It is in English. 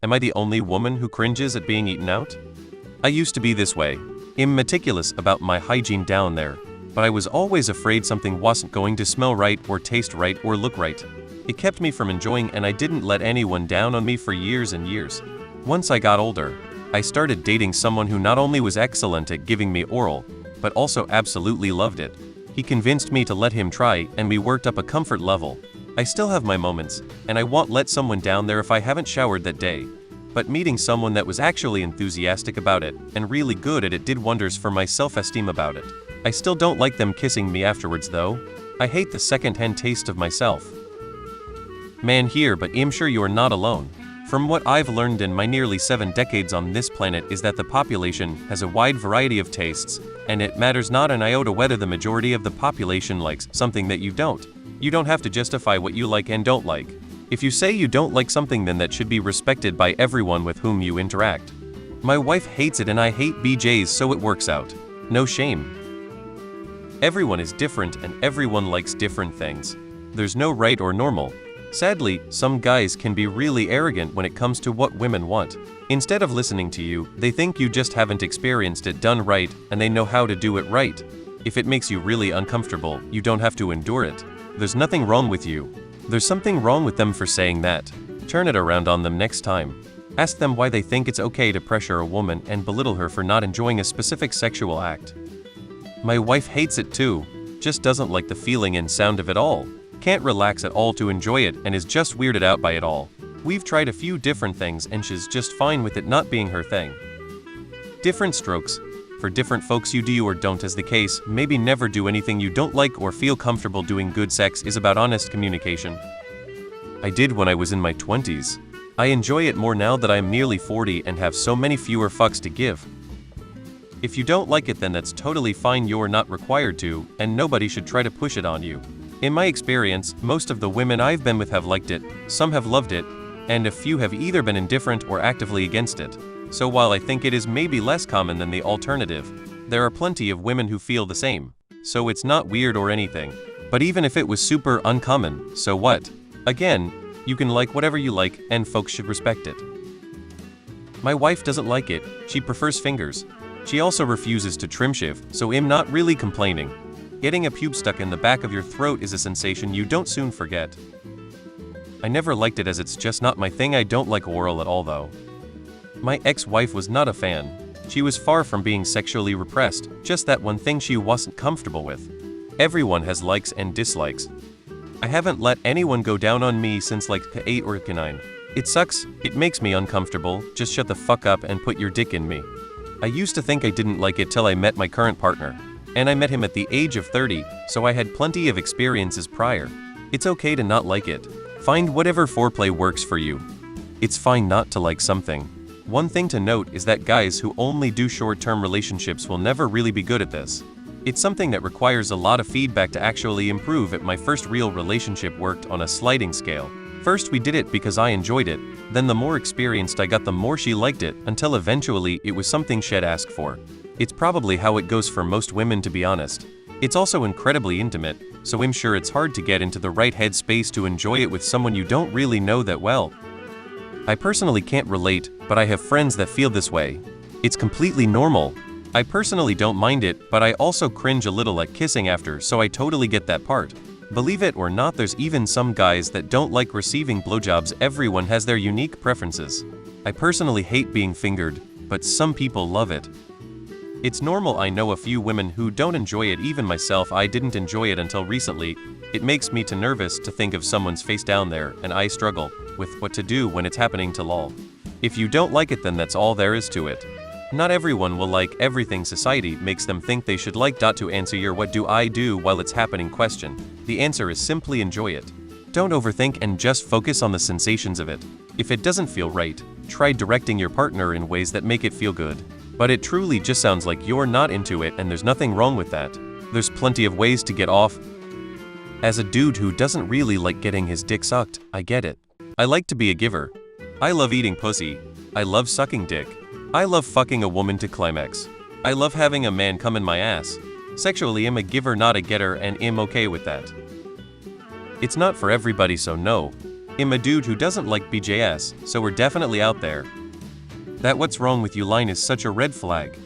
Am I the only woman who cringes at being eaten out? I used to be this way. I'm meticulous about my hygiene down there, but I was always afraid something wasn't going to smell right or taste right or look right. It kept me from enjoying, and I didn't let anyone down on me for years and years. Once I got older, I started dating someone who not only was excellent at giving me oral, but also absolutely loved it. He convinced me to let him try, and we worked up a comfort level. I still have my moments, and I won't let someone down there if I haven't showered that day. But meeting someone that was actually enthusiastic about it, and really good at it, did wonders for my self-esteem about it. I still don't like them kissing me afterwards though. I hate the second-hand taste of myself. Man here, but I'm sure you're not alone. From what I've learned in my nearly 7 decades on this planet is that the population has a wide variety of tastes, and it matters not an iota whether the majority of the population likes something that you don't. You don't have to justify what you like and don't like. If you say you don't like something, then that should be respected by everyone with whom you interact. My wife hates it and I hate BJs, so it works out. No shame. Everyone is different and everyone likes different things. There's no right or normal. Sadly, some guys can be really arrogant when it comes to what women want. Instead of listening to you, they think you just haven't experienced it done right, and they know how to do it right. If it makes you really uncomfortable, you don't have to endure it. There's nothing wrong with you. There's something wrong with them for saying that. Turn it around on them next time. Ask them why they think it's okay to pressure a woman and belittle her for not enjoying a specific sexual act. My wife hates it too. Just doesn't like the feeling and sound of it all. Can't relax at all to enjoy it and is just weirded out by it all. We've tried a few different things and she's just fine with it not being her thing. Different strokes. For different folks, you do or don't as the case. Maybe never do anything you don't like or feel comfortable doing. Good sex is about honest communication. I did when I was in my 20s. I enjoy it more now that I am nearly 40 and have so many fewer fucks to give. If you don't like it, then that's totally fine. You're not required to, and nobody should try to push it on you. In my experience, most of the women I've been with have liked it, some have loved it, and a few have either been indifferent or actively against it. So while I think it is maybe less common than the alternative, there are plenty of women who feel the same. So it's not weird or anything. But even if it was super uncommon, so what? Again, you can like whatever you like, and folks should respect it. My wife doesn't like it. She prefers fingers. She also refuses to trim shave, so I'm not really complaining. Getting a pube stuck in the back of your throat is a sensation you don't soon forget. I never liked it as it's just not my thing. I don't like oral at all though. My ex-wife was not a fan. She was far from being sexually repressed, just that one thing she wasn't comfortable with. Everyone has likes and dislikes. I haven't let anyone go down on me since like K8 or K9. It sucks, it makes me uncomfortable. Just shut the fuck up and put your dick in me. I used to think I didn't like it till I met my current partner. And I met him at the age of 30, so I had plenty of experiences prior. It's okay to not like it. Find whatever foreplay works for you. It's fine not to like something. One thing to note is that guys who only do short-term relationships will never really be good at this. It's something that requires a lot of feedback to actually improve. At my first real relationship worked on a sliding scale. First we did it because I enjoyed it, then the more experienced I got the more she liked it, until eventually it was something she'd ask for. It's probably how it goes for most women, to be honest. It's also incredibly intimate, so I'm sure it's hard to get into the right headspace to enjoy it with someone you don't really know that well. I personally can't relate, but I have friends that feel this way. It's completely normal. I personally don't mind it, but I also cringe a little at kissing after, so I totally get that part. Believe it or not, there's even some guys that don't like receiving blowjobs. Everyone has their unique preferences. I personally hate being fingered, but some people love it. It's normal. I know a few women who don't enjoy it. Even myself, I didn't enjoy it until recently. It makes me too nervous to think of someone's face down there, and I struggle with what to do when it's happening to lol. If you don't like it, then that's all there is to it. Not everyone will like everything society makes them think they should like. To answer your "what do I do while it's happening" question, the answer is simply enjoy it. Don't overthink and just focus on the sensations of it. If it doesn't feel right, try directing your partner in ways that make it feel good. But it truly just sounds like you're not into it, and there's nothing wrong with that. There's plenty of ways to get off. As a dude who doesn't really like getting his dick sucked, I get it. I like to be a giver. I love eating pussy. I love sucking dick. I love fucking a woman to climax. I love having a man come in my ass. Sexually, I'm a giver, not a getter, and I'm okay with that. It's not for everybody, so no. I'm a dude who doesn't like BJS, so we're definitely out there. That what's wrong with you line is such a red flag.